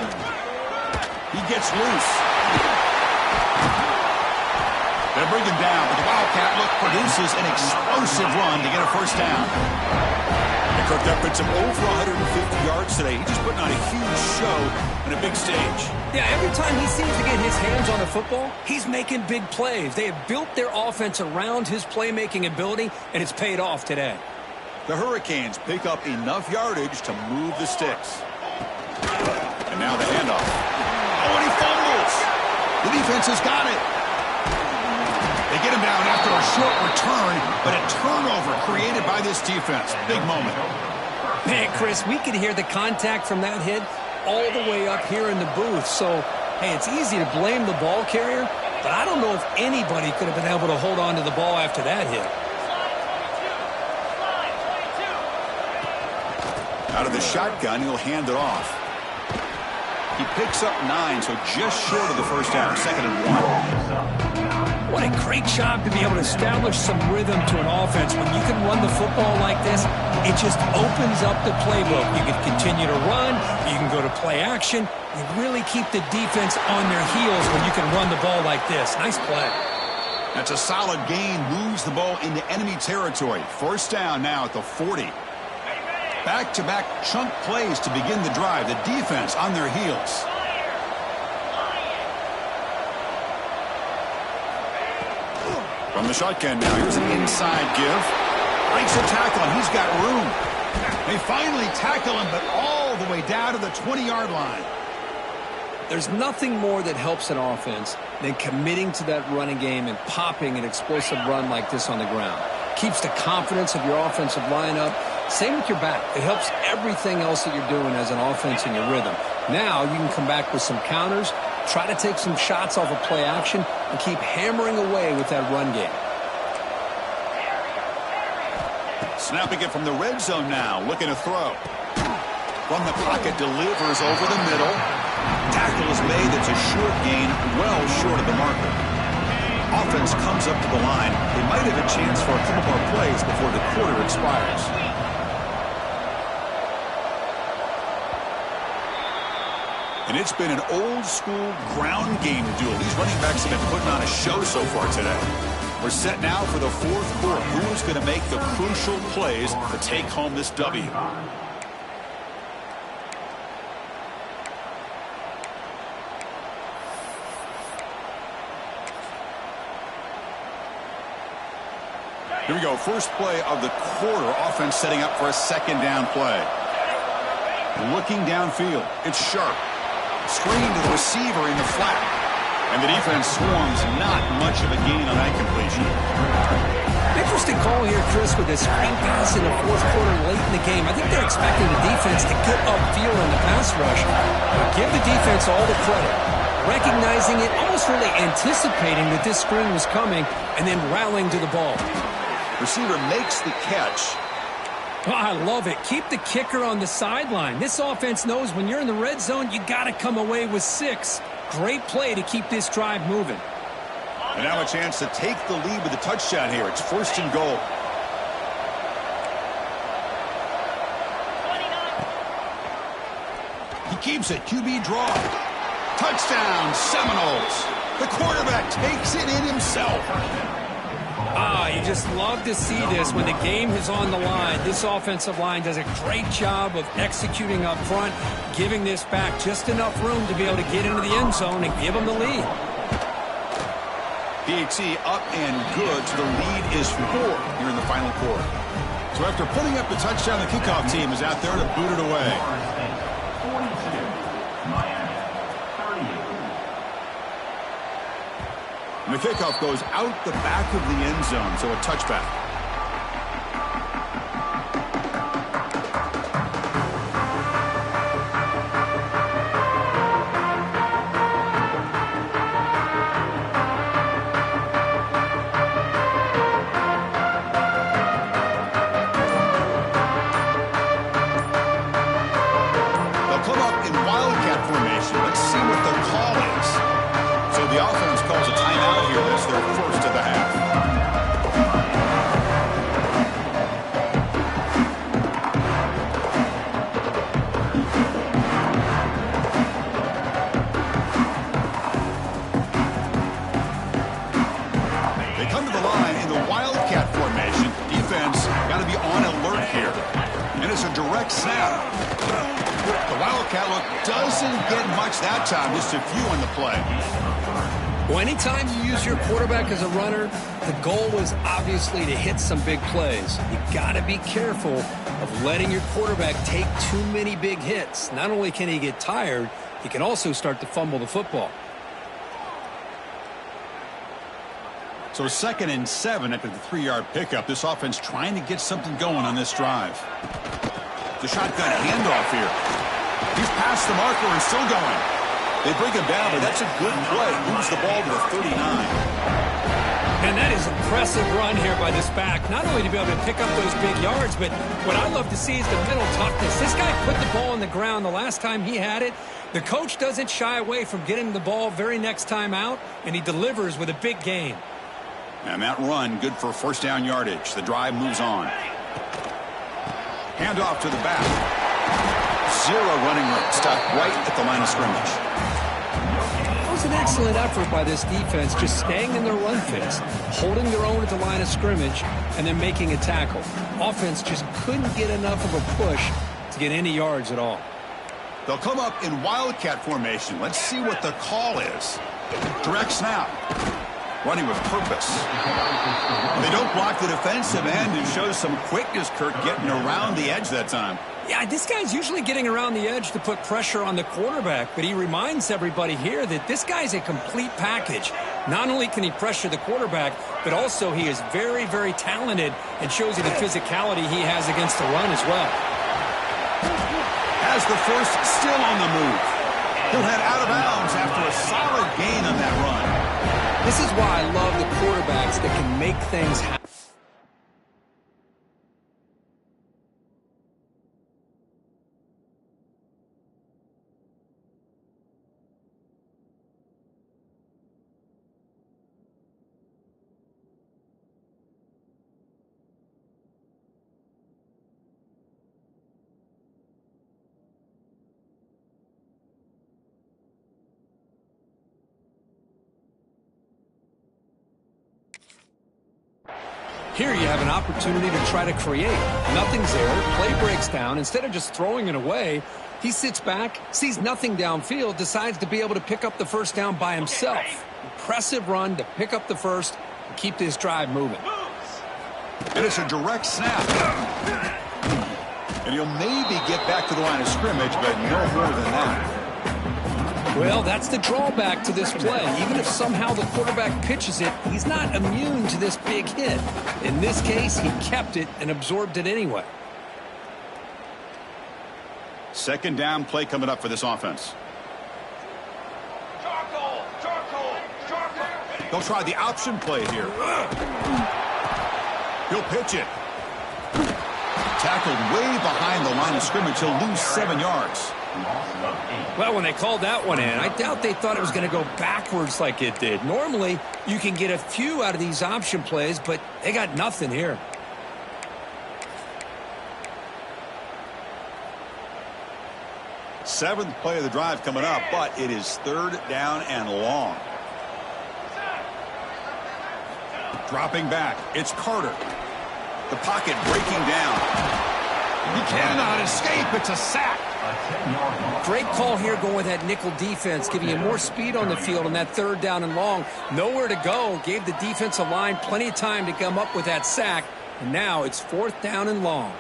He gets loose. They bring him down, but the Wildcat look produces an explosive run to get a first down. And Kirk Duffins over 150 yards today. He's just putting on a huge show on a big stage. Yeah, every time he seems to get his hands on the football, he's making big plays. They have built their offense around his playmaking ability, and it's paid off today. The Hurricanes pick up enough yardage to move the sticks. And now the handoff. Oh, and he fumbles. The defense has got it. They get him down after a short return, but a turnover created by this defense. Big moment. Man, Chris, we could hear the contact from that hit all the way up here in the booth. So, hey, it's easy to blame the ball carrier, but I don't know if anybody could have been able to hold on to the ball after that hit. Out of the shotgun, he'll hand it off. He picks up 9, so just short of the first down, 2nd and 1. What a great job to be able to establish some rhythm to an offense. When you can run the football like this, it just opens up the playbook. You can continue to run. You can go to play action. You really keep the defense on their heels when you can run the ball like this. Nice play. That's a solid gain. Moves the ball into enemy territory. First down now at the 40. Back-to-back chunk plays to begin the drive. The defense on their heels. From the shotgun now, here's an inside give. Breaks a tackle, and he's got room. They finally tackle him, but all the way down to the 20-yard line. There's nothing more that helps an offense than committing to that running game and popping an explosive run like this on the ground. Keeps the confidence of your offensive lineup. Same with your back. It helps everything else that you're doing as an offense in your rhythm. Now you can come back with some counters, try to take some shots off of play action, and keep hammering away with that run game. Snapping it from the red zone now, looking to throw. From the pocket, delivers over the middle. Tackle is made. It's a short gain, well short of the marker. Offense comes up to the line. They might have a chance for a couple more plays before the quarter expires. And it's been an old-school ground game duel. These running backs have been putting on a show so far today. We're set now for the fourth quarter. Who is going to make the crucial plays to take home this W? Here we go. First play of the quarter. Offense setting up for a second down play. Looking downfield. It's Sharp. Screen to the receiver in the flat. And the defense swarms, not much of a gain on that completion. Interesting call here, Chris, with a screen pass in the fourth quarter late in the game. I think they're expecting the defense to get upfield in the pass rush. But give the defense all the credit. Recognizing it, almost really anticipating that this screen was coming, and then rallying to the ball. Receiver makes the catch. Oh, I love it. Keep the kicker on the sideline. This offense knows when you're in the red zone, you got to come away with 6. Great play to keep this drive moving. And now a chance to take the lead with a touchdown here. It's 1st and goal. He keeps it. QB draw. Touchdown, Seminoles. The quarterback takes it in himself. You just love to see this when the game is on the line. This offensive line does a great job of executing up front, giving this back just enough room to be able to get into the end zone and give them the lead. PAT up and good, so the lead is 4 here in the final quarter. So after putting up the touchdown, the kickoff team is out there to boot it away. And the kickoff goes out the back of the end zone, so a touchback. They'll come up in wildcat formation. Let's see what the call is. So the offense calls a timeout here. That's their first of the half. They come to the line in the wildcat formation. Defense got to be on alert here. And it's a direct snap. The wildcat look doesn't get much that time. Just a few on the play. Well, anytime you use your quarterback as a runner, the goal was obviously to hit some big plays. You got to be careful of letting your quarterback take too many big hits. Not only can he get tired, he can also start to fumble the football. So 2nd and 7 after the 3-yard pickup. This offense trying to get something going on this drive. The shotgun handoff here. He's past the marker and still going. They bring him down, but that's a good play. Moves the ball to the 39. And that is an impressive run here by this back. Not only to be able to pick up those big yards, but what I love to see is the mental toughness. This guy put the ball on the ground the last time he had it. The coach doesn't shy away from getting the ball very next time out, and he delivers with a big gain. And that run, good for 1st down yardage. The drive moves on. Handoff to the back. 0 running room. Stopped right at the line of scrimmage. It was an excellent effort by this defense, just staying in their run fits, holding their own at the line of scrimmage, and then making a tackle. Offense just couldn't get enough of a push to get any yards at all. They'll come up in wildcat formation. Let's see what the call is. Direct snap. Running with purpose. They don't block the defensive end, who shows some quickness, Kirk, getting around the edge that time. Yeah, this guy's usually getting around the edge to put pressure on the quarterback, but he reminds everybody here that this guy's a complete package. Not only can he pressure the quarterback, but also he is very, very talented and shows you the physicality he has against the run as well. Has the first, still on the move. He'll head out of bounds after a solid gain on that run. This is why I love the quarterbacks that can make things happen. Here you have an opportunity to try to create. Nothing's there. Play breaks down. Instead of just throwing it away, he sits back, sees nothing downfield, decides to be able to pick up the 1st down by himself. Impressive run to pick up the 1st and keep this drive moving. And it's a direct snap. And he'll maybe get back to the line of scrimmage, but no more than that. Well, that's the drawback to this play. Even if somehow the quarterback pitches it, he's not immune to this big hit. In this case, he kept it and absorbed it anyway. Second down play coming up for this offense. They'll try the option play here. He'll pitch it. Tackled way behind the line of scrimmage. He'll lose 7 yards. Well, when they called that one in, I doubt they thought it was going to go backwards like it did. Normally, you can get a few out of these option plays, but they got nothing here. Seventh play of the drive coming up, but it is third down and long. Dropping back, it's Carter. The pocket breaking down. He cannot escape. It's a sack. Great call here going with that nickel defense, giving you more speed on the field on that third down and long. Nowhere to go. Gave the defensive line plenty of time to come up with that sack. And now it's fourth down and long.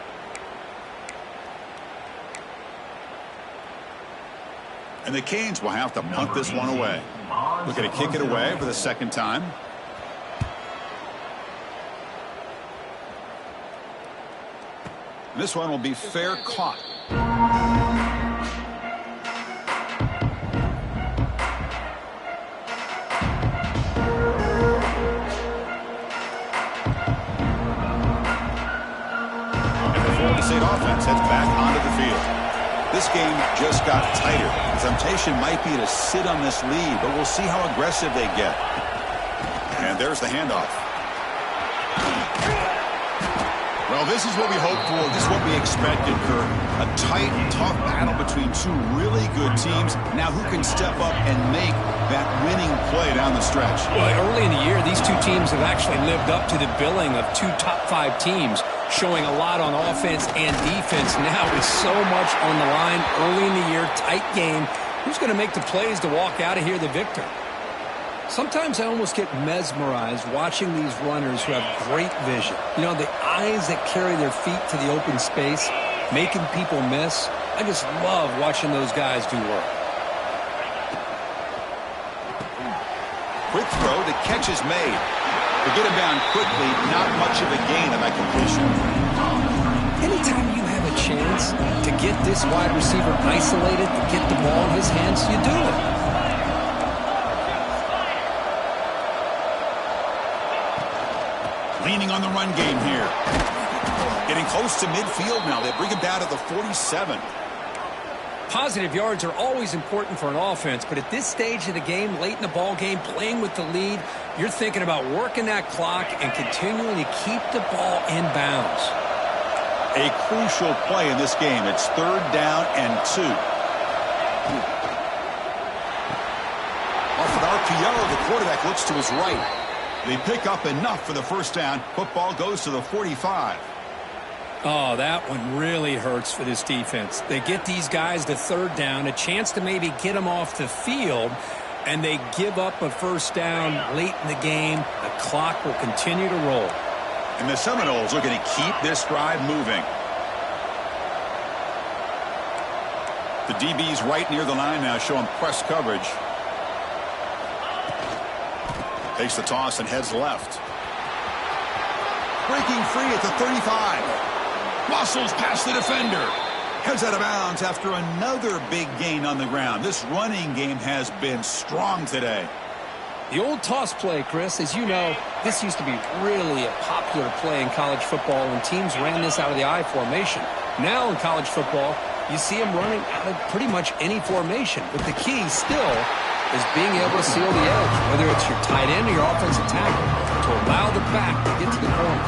And the Canes will have to punt this one away. Looking to kick it away for the second time. This one will be fair caught. And the Florida State offense heads back onto the field. This game just got tighter. The temptation might be to sit on this lead, but we'll see how aggressive they get. And there's the handoff. Well, this is what we hoped for. This is what we expected, Kurt. A tight, tough battle between two really good teams. Now, who can step up and make that winning play down the stretch? Well, early in the year, these two teams have actually lived up to the billing of two top-5 teams, showing a lot on offense and defense. Now, with so much on the line early in the year, tight game, who's going to make the plays to walk out of here the victor? Sometimes I almost get mesmerized watching these runners who have great vision. You know, the eyes that carry their feet to the open space, making people miss. I just love watching those guys do work. Quick throw, the catch is made. To get him down quickly, not much of a gain on that completion. Anytime you have a chance to get this wide receiver isolated, to get the ball in his hands, you do it. Leaning on the run game here. Getting close to midfield now. They bring him down to the 47. Positive yards are always important for an offense, but at this stage of the game, late in the ball game, playing with the lead, you're thinking about working that clock and continuing to keep the ball in bounds. A crucial play in this game. It's third down and 2. Off an RPO, the quarterback looks to his right. They pick up enough for the first down. Football goes to the 45. Oh, that one really hurts for this defense. They get these guys to third down, a chance to maybe get them off the field, and they give up a first down late in the game. The clock will continue to roll. And the Seminoles are going to keep this drive moving. The DB's right near the line now, showing press coverage. Takes the toss and heads left. Breaking free at the 35. Muscles past the defender. Heads out of bounds after another big gain on the ground. This running game has been strong today. The old toss play, Chris, as you know, this used to be really a popular play in college football when teams ran this out of the I formation. Now in college football, you see them running out of pretty much any formation. But the key still is being able to seal the edge, whether it's your tight end or your offensive tackle, to allow the back to get to the corner.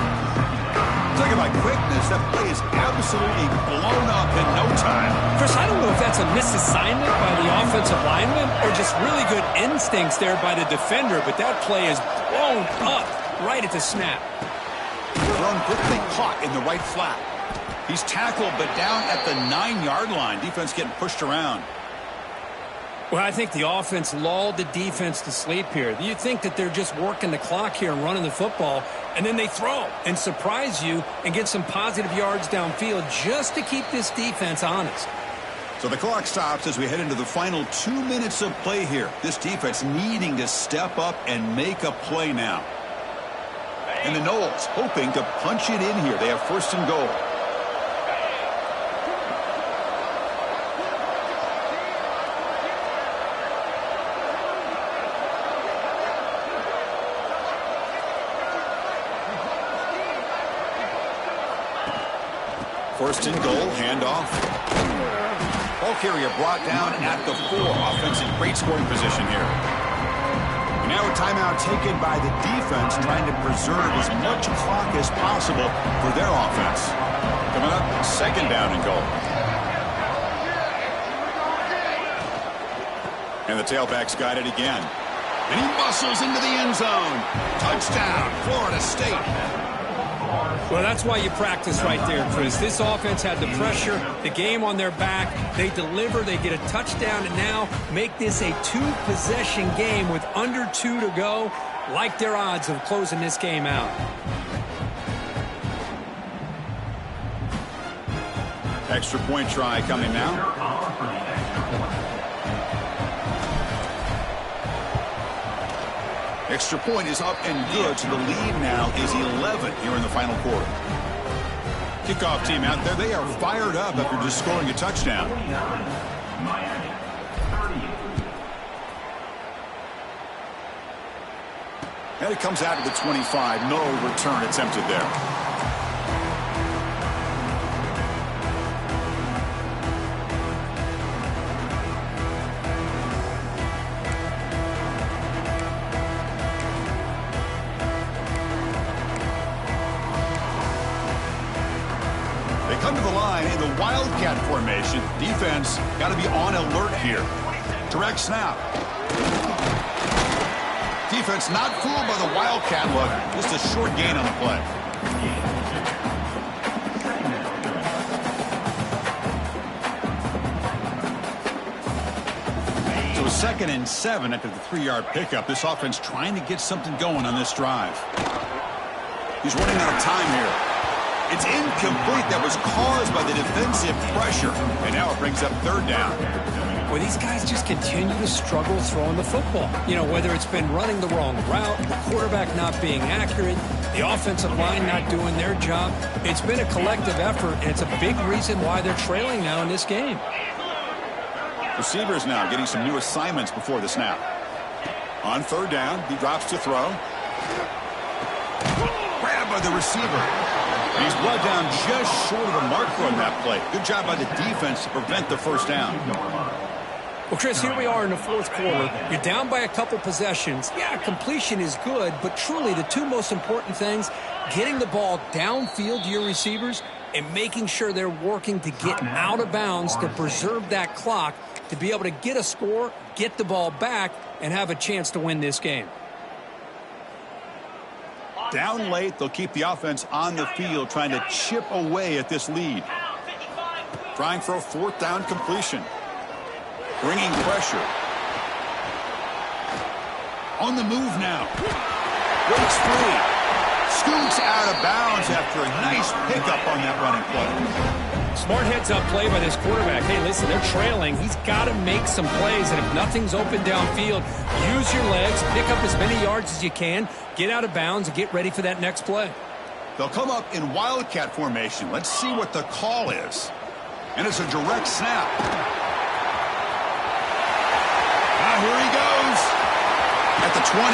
Talking about quickness, that play is absolutely blown up in no time. Chris, I don't know if that's a misassignment by the offensive lineman or just really good instincts there by the defender, but that play is blown up right at the snap. Thrown quickly, caught in the right flat. He's tackled, but down at the 9-yard line. Defense getting pushed around. Well, I think the offense lulled the defense to sleep here. You think that they're just working the clock here and running the football, and then they throw and surprise you and get some positive yards downfield just to keep this defense honest. So the clock stops as we head into the final 2 minutes of play here. This defense needing to step up and make a play now. And the Noles hoping to punch it in here. They have first and goal. First and goal, handoff. Ball carrier brought down at the 4. Offense in great scoring position here. And now a timeout taken by the defense, trying to preserve as much clock as possible for their offense. Coming up, second down and goal. And the tailback's got it again. And he muscles into the end zone. Touchdown, Florida State. Well, that's why you practice right there, Chris. This offense had the pressure, the game on their back. They deliver, they get a touchdown, and now make this a 2-possession game with under 2 to go. Like their odds of closing this game out. Extra point try coming now. Extra point is up and good, so the lead now is 11 here in the final quarter. Kickoff team out there, they are fired up after just scoring a touchdown. And it comes out to the 25. No return attempted there. Come to the line in the Wildcat formation. Defense got to be on alert here. Direct snap. Defense not fooled by the Wildcat look. Just a short gain on the play. So 2nd and 7 after the 3-yard pickup. This offense trying to get something going on this drive. He's running out of time here. It's incomplete. That was caused by the defensive pressure. And now it brings up 3rd down. Well, these guys just continue to struggle throwing the football. You know, whether it's been running the wrong route, the quarterback not being accurate, the offensive line not doing their job. It's been a collective effort, and it's a big reason why they're trailing now in this game. Receivers now getting some new assignments before the snap. On 3rd down, he drops to throw. Grabbed by the receiver. He's brought down just short of the marker on that play. Good job by the defense to prevent the 1st down. Well, Chris, here we are in the 4th quarter. You're down by a couple possessions. Yeah, completion is good, but truly the 2 most important things, getting the ball downfield to your receivers and making sure they're working to get out of bounds to preserve that clock to be able to get a score, get the ball back, and have a chance to win this game. Down late, they'll keep the offense on the field trying to chip away at this lead. Trying for a 4th down completion. Bringing pressure. On the move now. Breaks free. Scoots out of bounds after a nice pickup on that running play. Smart heads-up play by this quarterback. Hey, listen, they're trailing. He's got to make some plays, and if nothing's open downfield, use your legs, pick up as many yards as you can, get out of bounds, and get ready for that next play. They'll come up in Wildcat formation. Let's see what the call is. And it's a direct snap. Here he goes. At the 20.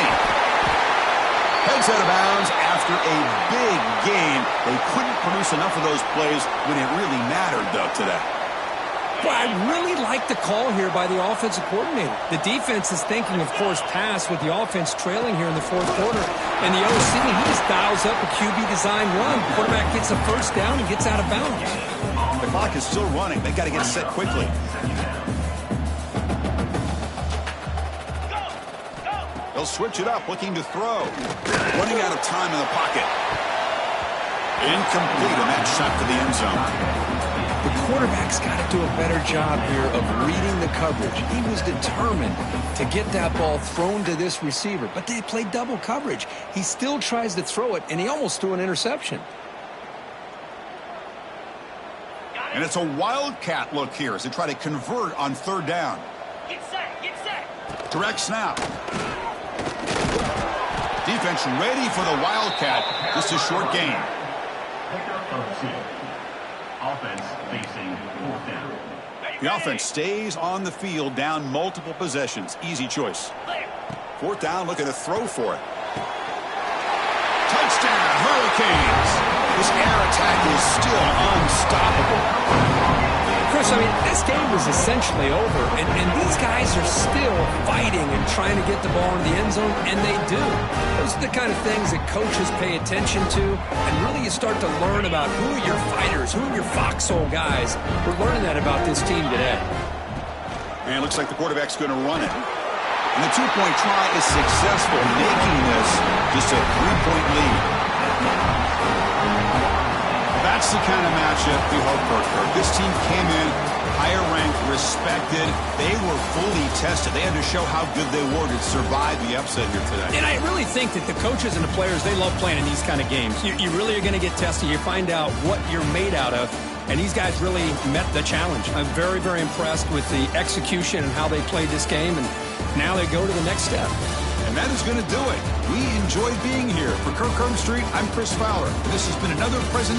Heads out of bounds after a big game. They couldn't produce enough of those plays when it really mattered, though, today. Well, I really like the call here by the offensive coordinator. The defense is thinking, of course, pass with the offense trailing here in the 4th quarter. And the OC, he just dials up a QB design run. Quarterback gets a 1st down and gets out of bounds. The clock is still running. They got to get set quickly. They'll switch it up, looking to throw. Running out of time in the pocket. Incomplete, and that shot to the end zone. The quarterback's got to do a better job here of reading the coverage. He was determined to get that ball thrown to this receiver, but they played double coverage. He still tries to throw it, and he almost threw an interception. And it's a wildcat look here as they try to convert on third down. Get set, get set. Direct snap. Defense ready for the wildcat. Just a short gain. Pickup of 6. Offense facing 4th down. The offense stays on the field, down multiple possessions. Easy choice. 4th down, looking to throw for it. Touchdown, Hurricanes. This air attack is still unstoppable. Chris, I mean, this game is essentially over, and these guys are still fighting and trying to get the ball in the end zone, and they do. Those are the kind of things that coaches pay attention to, and really you start to learn about who are your fighters, who are your foxhole guys. We're learning that about this team today. And it looks like the quarterback's going to run it. And the two-point try is successful, making this just a 3-point lead. That's the kind of matchup we hope for. This team came in higher ranked, respected. They were fully tested. They had to show how good they were to survive the upset here today. And I really think that the coaches and the players, they love playing in these kind of games. You really are going to get tested. You find out what you're made out of. And these guys really met the challenge. I'm very, very impressed with the execution and how they played this game. And now they go to the next step. And that is going to do it. We enjoyed being here. For Kirk Street, I'm Chris Fowler. And this has been another presentation